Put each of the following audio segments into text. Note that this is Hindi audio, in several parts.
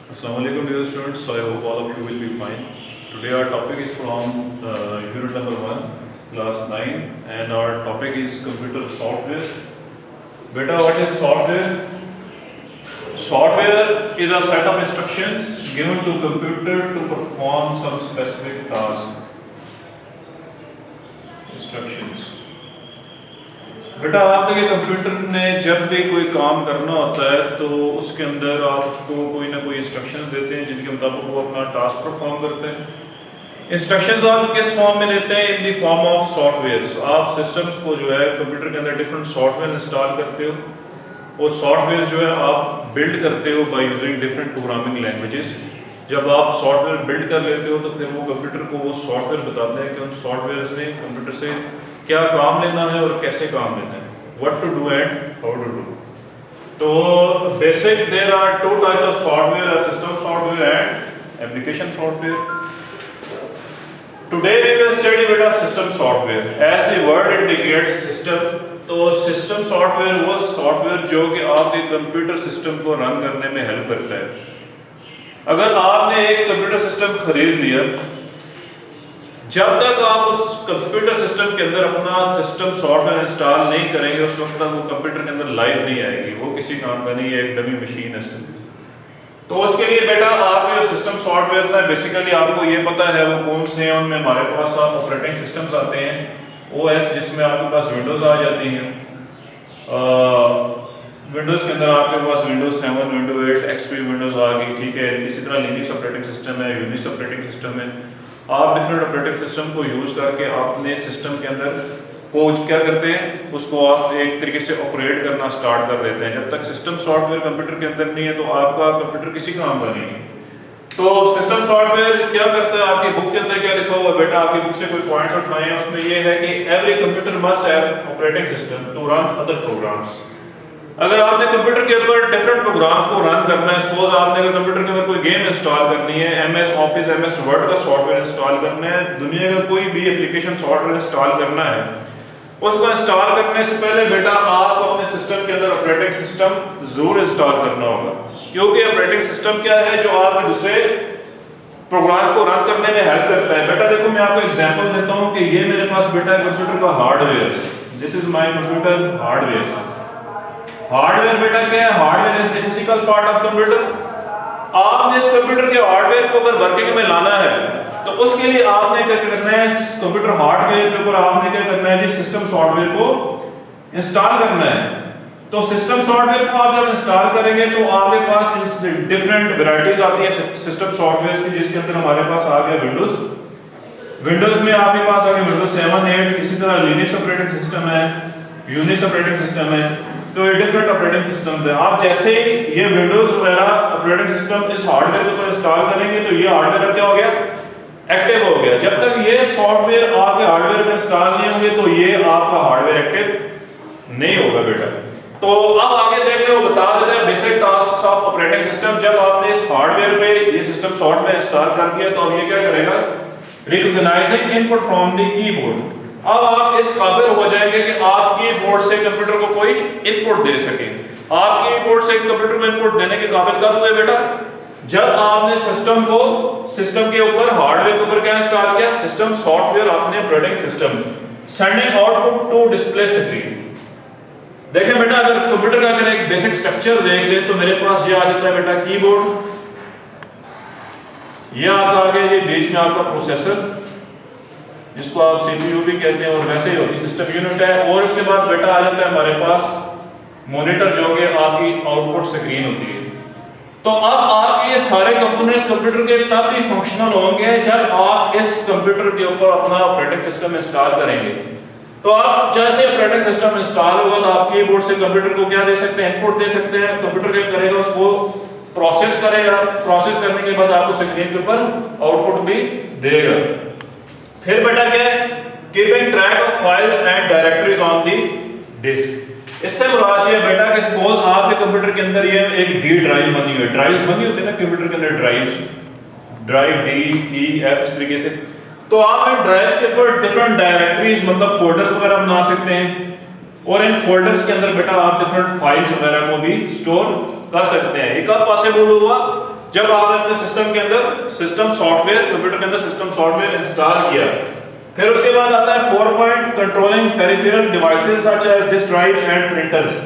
Assalamualaikum dear students, I hope all of you will be fine. Today our topic is from unit number 1, class 9, and our topic is computer software. Beta, what is software? Software is a set of instructions given to computer to perform some specific task. Instructions. बेटा आप देखिए कंप्यूटर ने जब भी कोई काम करना होता है तो उसके अंदर आप उसको कोई ना कोई इंस्ट्रक्शन देते हैं जिनके मुताबिक वो अपना टास्क परफॉर्म करते हैं। इंस्ट्रक्शंस आप किस फॉर्म में देते हैं? In the form of softwares. आप सिस्टम्स को जो है कंप्यूटर के अंदर डिफरेंट सॉफ्टवेयर इंस्टॉल करते हो और सॉफ्टवेयर जो है आप बिल्ड करते हो by using different programming languages. जब आप सॉफ्टवेयर बिल्ड कर लेते हो तो फिर वो कंप्यूटर को वो सॉफ्टवेयर बताते हैं कि उन सॉफ्टवेयर ने कंप्यूटर से क्या काम लेना है और कैसे काम लेना है, what to do and how to do. तो basic there are two types of software, system software and application software. Today we will study बेटा system software. As the word indicates system, तो सिस्टम सॉफ्टवेयर वो सॉफ्टवेयर जो कि आपके कंप्यूटर सिस्टम को रन करने में हेल्प करता है। अगर आपने एक कंप्यूटर सिस्टम खरीद लिया, जब तक आप उस कंप्यूटर सिस्टम के अंदर अपना सिस्टम सॉफ्टवेयर इंस्टॉल नहीं करेंगे उस वक्त तक वो कंप्यूटर के अंदर लाइव नहीं आएगी, वो किसी काम का नहीं है, एक डमी मशीन है। तो उसके लिए बेटा आपके जो सिस्टम सॉफ्टवेयर है बेसिकली आपको ये पता है वो कौन से हैं। उनमें हमारे पास ऑपरेटिंग सिस्टम्स आते हैं, ओएस जिसमें आपके पास विंडोज आ जाती हैं। विंडोज के अंदर आपके पास विंडोज 7, विंडोज 8, एक्सपी विंडोज आ गई, ठीक है। इसी तरह लिनक्स ऑपरेटिंग सिस्टम है, यूनिक्स ऑपरेटिंग सिस्टम है। आप डिफरेंट ऑपरेटिंग सिस्टम को यूज करके अपने सिस्टम के अंदर को क्या करते हैं, उसको आप एक तरीके से ऑपरेट करना स्टार्ट कर देते हैं। जब तक सिस्टम सॉफ्टवेयर कंप्यूटर के अंदर नहीं है तो आपका कंप्यूटर किसी काम का नहीं है। तो सिस्टम सॉफ्टवेयर क्या करता है, आपकी बुक के अंदर क्या लिखा हुआ है बेटा, आपकी बुक से कोई पॉइंट्स उठाए हैं, उसमें ये है कि every computer must have operating system to run other programs. अगर आपने कंप्यूटर के ऊपर डिफरेंट प्रोग्राम्स को रन करना है, सपोज आपने अगर कंप्यूटर के अंदर कोई गेम इंस्टॉल करनी है, एमएस ऑफिस, एमएस वर्ड का सॉफ्टवेयर इंस्टॉल करना है, दुनिया का कोई भी एप्लीकेशन सॉफ्टवेयर इंस्टॉल करना है, उसको इंस्टॉल करने से पहले बेटा आपको अपने सिस्टम के अंदर ऑपरेटिंग सिस्टम जरूर इंस्टॉल करना होगा। क्योंकि ऑपरेटिंग सिस्टम क्या है, जो आपके दूसरे प्रोग्राम्स को रन करने में हेल्प करता है। बेटा देखो मैं आपको एग्जांपल देता हूं कि ये मेरे पास बेटा कंप्यूटर का हार्डवेयर है, this is my computer hardware. Hardware बेटा क्या है, hardware is the physical part of computer. आपने इस कंप्यूटर के हार्डवेयर को अगर वर्किंग में लाना है तो उसके लिए आपने क्या करना है, कंप्यूटर हार्डवेयर के ऊपर आपने क्या करना है जी, सिस्टम सॉफ्टवेयर को इंस्टॉल करना है। तो सिस्टम सॉफ्टवेयर को आप जब इंस्टॉल करेंगे तो आपके पास डिफरेंट वैरायटीज आती है सिस्टम सॉफ्टवेयर की, जिसके अंदर हमारे पास आ गया विंडोज में आपके पास आ गया विंडोज 7, 8, इसी तरह लिनक्स ऑपरेटिंग सिस्टम है, यूनिक्स ऑपरेटिंग सिस्टम है। तो ये डिफरेंट ऑपरेटिंग सिस्टम्स है। आप जैसे ही ये विंडोज वगैरह ऑपरेटिंग सिस्टम इस हार्डवेयर के ऊपर इंस्टॉल करेंगे तो ये हार्डवेयर क्या हो गया, एक्टिव हो गया। जब तक ये सॉफ्टवेयर आपके हार्डवेयर में इंस्टॉल नहीं होंगे तो ये आपका हार्डवेयर एक्टिव नहीं होगा बेटा। तो अब आगे देखते हो बता देते हैं basic task of operating system. जब आपने इस हार्डवेयर पे ये सिस्टम सॉफ्टवेयर इंस्टॉल कर दिया तो अब ये क्या करेगा, recognising input from the keyboard. अब आप इस काबिल हो जाएंगे कि आप कीबोर्ड से कंप्यूटर को कोई इनपुट दे सके। आप कीबोर्ड से कंप्यूटर को इनपुट देने के काबिल कब हुए बेटा, जब आपने सिस्टम के ऊपर हार्डवेयर के ऊपर क्या इंस्टॉल किया, सिस्टम सॉफ्टवेयर, आपने operating system sending output to display screen. देखें बेटा अगर कंप्यूटर का अगर एक बेसिक स्ट्रक्चर देख ले तो मेरे पास ये आ जाता है बेटा कीबोर्ड, ये आपका आ गया, ये बीच में आपका प्रोसेसर जिसको आप सीपीयू भी कहते हैं, और वैसे ही होती सिस्टम यूनिट है। और उसके बाद बेटा आ जाता है हमारे पास मॉनिटर जो कि आपकी आउटपुट स्क्रीन होती है। तो अब आपके ये सारे कंपोनेंट्स कंप्यूटर के तब ही फंक्शनल होंगे जब आप इस कंप्यूटर के ऊपर अपना ऑपरेटिंग सिस्टम इंस्टॉल करेंगे। तो आप जैसे ऑपरेटिंग सिस्टम इंस्टॉल होगा तो आप कीबोर्ड से कंप्यूटर को क्या दे सकते हैं, इनपुट दे सकते हैं। कंप्यूटर क्या करेगा, उसको प्रोसेस करेगा, प्रोसेस करने के बाद आपको स्क्रीन के ऊपर आउटपुट भी देगा। फिर बेटा क्या है, keeping track of files and directories on the disk. इससे मुराद ये बेटा कि सपोज आपके कंप्यूटर के अंदर ये एक डी ड्राइव बनी हुई है, ड्राइव्स बनी होती है ना कंप्यूटर के अंदर, ड्राइव डी ई एफ इस तरीके से। तो आप इन ड्राइव्स के ऊपर डिफरेंट डायरेक्टरीज मतलब फोल्डर्स वगैरह बना सकते हैं और इन फोल्डर्स के अंदर बेटा आप डिफरेंट फाइल्स वगैरह को भी स्टोर कर सकते हैं। ये कब पॉसिबल हुआ, जब आपने अपने सिस्टम के अंदर सिस्टम सॉफ्टवेयर कंप्यूटर के अंदर सिस्टम सॉफ्टवेयर इंस्टॉल किया, फिर उसके बाद आता है 4 point controlling peripheral devices such as disk drives and printers.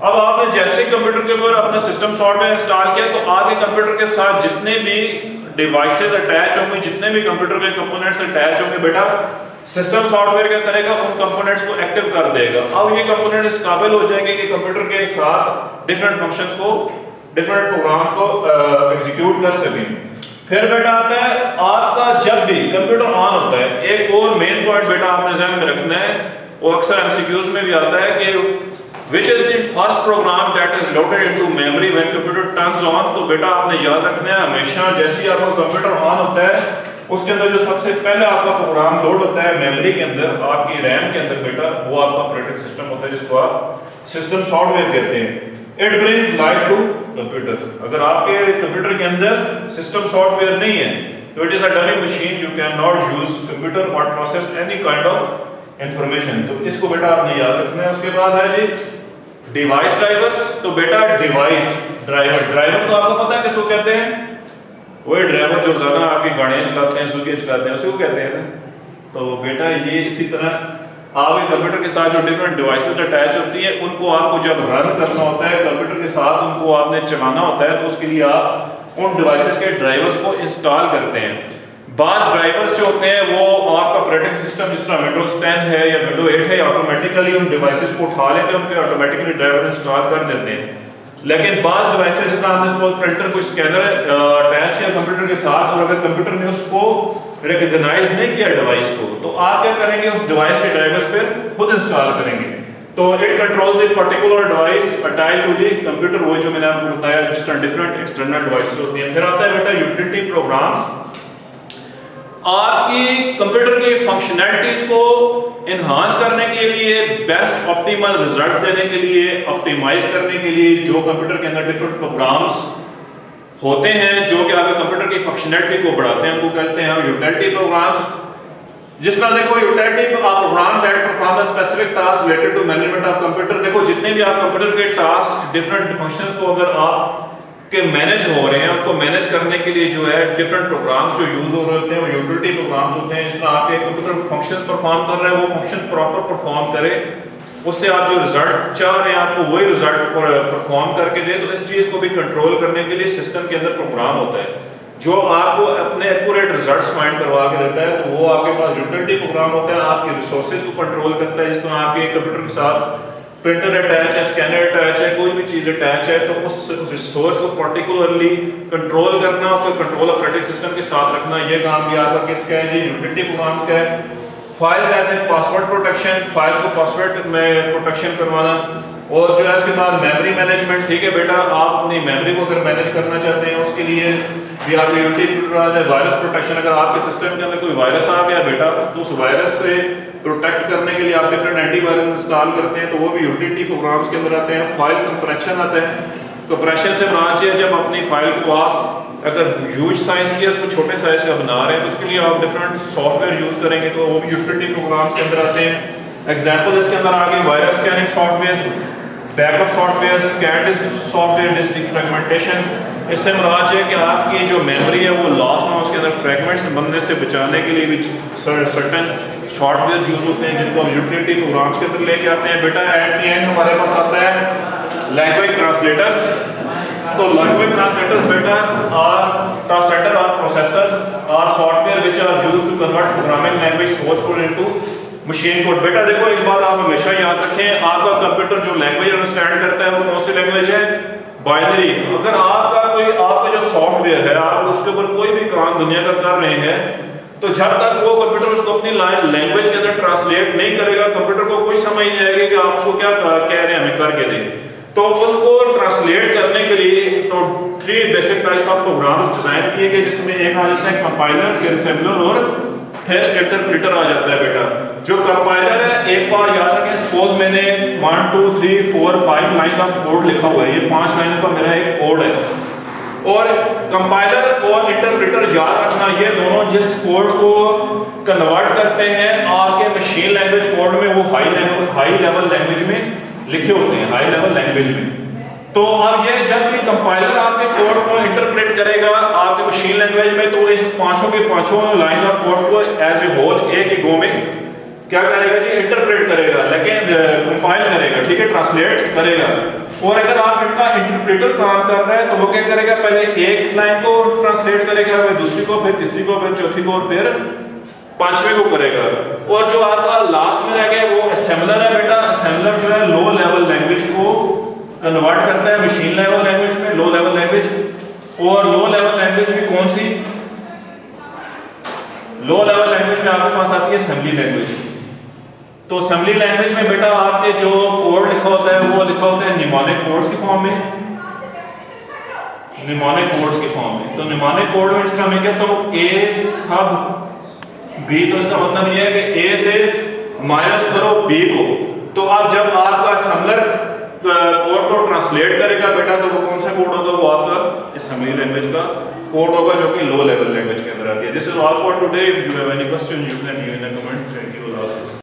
अब आपने जैसे कंप्यूटर के ऊपर अपना सिस्टम सॉफ्टवेयर इंस्टॉल किया तो आपके कंप्यूटर के साथ जितने भी डिवाइसेस अटैच होंगे, जितने भी कंप्यूटर के कंपोनेंट्स अटैच होंगे, बेटा सिस्टम सॉफ्टवेयर क्या करेगा, उन कंपोनेंट्स को एक्टिव कर देगा। अब ये कंपोनेंट इस काबिल हो जाएंगे कि कंप्यूटर के साथ डिफरेंट फंक्शंस को, डिफरेंट प्रोग्राम्स को एग्जीक्यूट कर सकें। फिर बेटा आता है आपका जब भी कंप्यूटर ऑन होता है, एक और मेन पॉइंट बेटा आपने ध्यान में रखना है, वो अक्सर एमसीक्यूज में भी आता है कि which is the first program that is loaded into memory when computer turns on। तो बेटा आपने याद रखना है हमेशा जैसे ही आपका कंप्यूटर ऑन होता है उसके अंदर जो सबसे पहले आपका प्रोग्राम लोड होता है मेमोरी के अंदर, आपकी रैम के अंदर बेटा, वो आपका ऑपरेटिंग सिस्टम होता है जिसको आप सिस्टम सॉफ्टवेयर कहते हैं। It brings life to computer. अगर आपके कंप्यूटर के अंदर सिस्टम सॉफ्टवेयर नहीं है तो it is a dummy machine, you can not use computer और process any kind of information. तो इसको बेटा आपने याद रखना है। उसके बाद है जी डिवाइस ड्राइवर्स। तो बेटा डिवाइस ड्राइवर, ड्राइवर तो आपको पता है किसको कहते हैं, वही ड्राइवर जो ज्यादा आपके गाड़ियां चलाते हैं, सुखियां चलाते हैं, उसको कहते हैं। तो बेटा ये इसी तरह आपके कंप्यूटर के साथ जो डिफरेंट डिवाइसेस अटैच होती है उनको आपको जब रन करना होता है कंप्यूटर के साथ, उनको आपने चलाना होता है, तो उसके लिए आप उन डिवाइसेस के ड्राइवर्स को इंस्टॉल करते हैं। बाज ड्राइवर्स जो होते हैं वो आपका ऑपरेटिंग सिस्टम जिस तरह विंडोज 10 है या विंडोज 8 है, ऑटोमेटिकली उन डिवाइसेस को उठा लेते हैं, उनके ऑटोमेटिकली ड्राइवर इंस्टॉल कर देते हैं। लेकिन बाज डिवाइसेस जिस तरह आपने सपोज प्रिंटर कोई स्कैनर अटैच किया कंप्यूटर के साथ और अगर कंप्यूटर ने उसको रिकॉग्नाइज नहीं किया डिवाइस को, तो आप क्या करेंगे, उस डिवाइस के ड्राइवर्स फिर खुद इंस्टॉल करेंगे। तो it controls a particular device attached to the computer, वो जो मैंने आपको बताया जिस तरह डिफरेंट एक्सटर्नल डिवाइसेस होती हैं। फिर आता है बेटा यूटिलिटी प्रोग्राम्स। आपकी कंप्यूटर की फंक्शनैलिटीज को इनहांस करने के लिए, बेस्ट ऑप्टिमल रिजल्ट देने के लिए, ऑप्टिमाइज करने के लिए जो कंप्यूटर के अंदर डिफरेंट प्रोग्राम्स होते हैं जो कि आपके कंप्यूटर की फंक्शनैलिटी को बढ़ाते हैं, उनको कहते हैं यूटिलिटी प्रोग्राम्स। जिस तरह देखो utility program that perform a specific task related to management of computer. देखो जितने भी आप कंप्यूटर के टास्क, डिफरेंट फंक्शंस को अगर आप के मैनेज हो रहे हैं, उनको मैनेज करने के लिए जो है डिफरेंट प्रोग्राम्स जो यूज हो रहे होते हैं वो यूटिलिटी प्रोग्राम्स होते हैं। इसमें आपके कंप्यूटर फंक्शंस परफॉर्म कर रहा है, वो फंक्शन प्रॉपर परफॉर्म करे, उससे आप जो रिजल्ट चाह रहे हैं आपको वही रिजल्ट परफॉर्म करके दे। तो इस चीज को भी कंट्रोल करने के लिए सिस्टम के अंदर प्रोग्राम होता है जो आपको अपने एक्यूरेट रिजल्ट्स फाइंड करवा के देता है। तो वो आपके पास यूटिलिटी प्रोग्राम होता है, आपके रिसोर्सेज को कंट्रोल करता है। जिस तरह आपके कंप्यूटर के साथ प्रिंटर अटैच है, स्कैनर अटैच है, कोई भी चीज अटैच है, तो उस रिसोर्स को पर्टिकुलरली कंट्रोल करना, उसको कंट्रोल ऑपरेटिंग सिस्टम के साथ रखना, ये काम भी आपका किसका है जी, यूटिलिटी प्रोग्राम्स का है। Files as a password protection, files को पासवर्ड में प्रोटेक्शन करवाना। और जो है उसके बाद मेमोरी मैनेजमेंट। ठीक है बेटा, आप अपनी मेमोरी को अगर मैनेज करना चाहते हैं उसके लिए भी आपके यूटिलिटी प्रोग्राम है। वायरस प्रोटेक्शन, अगर आपके सिस्टम के अंदर कोई वायरस आ गया बेटा तो उस वायरस से प्रोटेक्ट करने के लिए आप डिफरेंट एंटीवायरस इंस्टॉल करते हैं, तो वो भी यूटिलिटी प्रोग्राम्स के अंदर आते हैं। फाइल कंप्रेशन आता है। कंप्रेशन से बना चाहिए जब अपनी फाइल को आप अगर ह्यूज साइज की उसको छोटे साइज का बना रहे हैं तो उसके लिए आप डिफरेंट सॉफ्टवेयर यूज करेंगे, तो वो भी यूटिलिटी प्रोग्राम्स के अंदर आते हैं। एग्जांपल इसके अंदर आ गए virus scanning software, backup software, scan disk software, disk fragmentation. इससे मुराद है कि आपकी जो मेमोरी है वो लॉस ना, उसके अंदर फ्रेगमेंट्स बनने से बचाने के लिए भी सर्टेन सॉफ्टवेयर यूज होते हैं जिनको हम यूटिलिटी प्रोग्राम्स के अंदर लेके आते हैं। बेटा एट द एंड हमारे पास आता है लैंग्वेज ट्रांसलेटर्स। तो लैंग्वेज ट्रांसलेटर्स बेटा are translator are processors are software which are used to convert programming language source code into machine code. बेटा देखो एक बात आप हमेशा याद रखें, आपका कंप्यूटर जो लैंग्वेज अंडरस्टैंड करता है वो कौन सी लैंग्वेज है, बाइनरी। अगर आपका जो सॉफ्टवेयर है आप उसके ऊपर कोई भी काम दुनिया का कर रहे हैं तो जब तक वो कंप्यूटर उसको अपनी लैंग्वेज के अंदर ट्रांसलेट नहीं करेगा कंप्यूटर को कोई समझ नहीं आएगी कि आप उसको क्या कह रहे हैं हमें करके दें। तो उसको ट्रांसलेट करने के लिए तो 3 basic types of programs design किए गए, जिसमें एक आ जाता है कंपाइलर, फिर असेंबलर और फिर इंटरप्रेटर आ जाता है। बेटा जो कंपाइलर है, एक बार याद रखें, सपोज मैंने 1 2 3 4 5 लाइंस ऑफ कोड लिखा हुआ है, ये 5 लाइनों का मेरा एक कोड है, और कंपाइलर और इंटरप्रेटर याद रखना ये दोनों जिस कोड को कन्वर्ट करते हैं आपके मशीन लैंग्वेज कोड में, वो हाई लेवल लैंग्वेज में लिखे होते हैं, हाई लेवल लैंग्वेज में। तो अब ये जब भी कंपाइलर आपके कोड को इंटरप्रेट इंटरप्रेट करेगा आपके मशीन लैंग्वेज में, तो इस पांचों के पांचों लाइंस ऑफ कोड को एज ए होल एक ही गो में क्या करेगा जी, इंटरप्रेट करेगा, लेकिन कंपाइल करेगा, ठीक है, ट्रांसलेट करेगा। और अगर आप इनका इंटरप्रेटर काम कर रहा है तो वो क्या करेगा, पहले एक लाइन को ट्रांसलेट करेगा, फिर दूसरी को, फिर तीसरी को, फिर चौथी को और फिर पांचवें को करेगा। और जो आपका लास्ट में रह गया वो असेंबलर है बेटा। असेंबलर जो है लो लेवल लैंग्वेज को कन्वर्ट करता है मशीन लेवल लैंग्वेज में, लो लेवल लैंग्वेज। और लो लेवल लैंग्वेज भी कौन सी, लो लेवल लैंग्वेज में आपके पास आती है असेंबली लैंग्वेज। तो असेंबली लैंग्वेज में बेटा आपके जो कोड लिखा होता है वो लिखा होता है निमोनिक कोड्स की फॉर्म में, निमोनिक कोड्स की फॉर्म में। तो निमोनिक कोड में इसका मैं कहता हूं ए सब बी, तो इसका मतलब ये है कि ए से माइनस करो बी को। तो अब जब आपका असेंबलर कोड को ट्रांसलेट करेगा बेटा, तो वो कौन सा कोड होगा, वो आपका असेंबली लैंग्वेज का कोड होगा जो कि लो लेवल लैंग्वेज के अंदर आती है। This is all for today. If you have any question you can give in the comment. Thank you.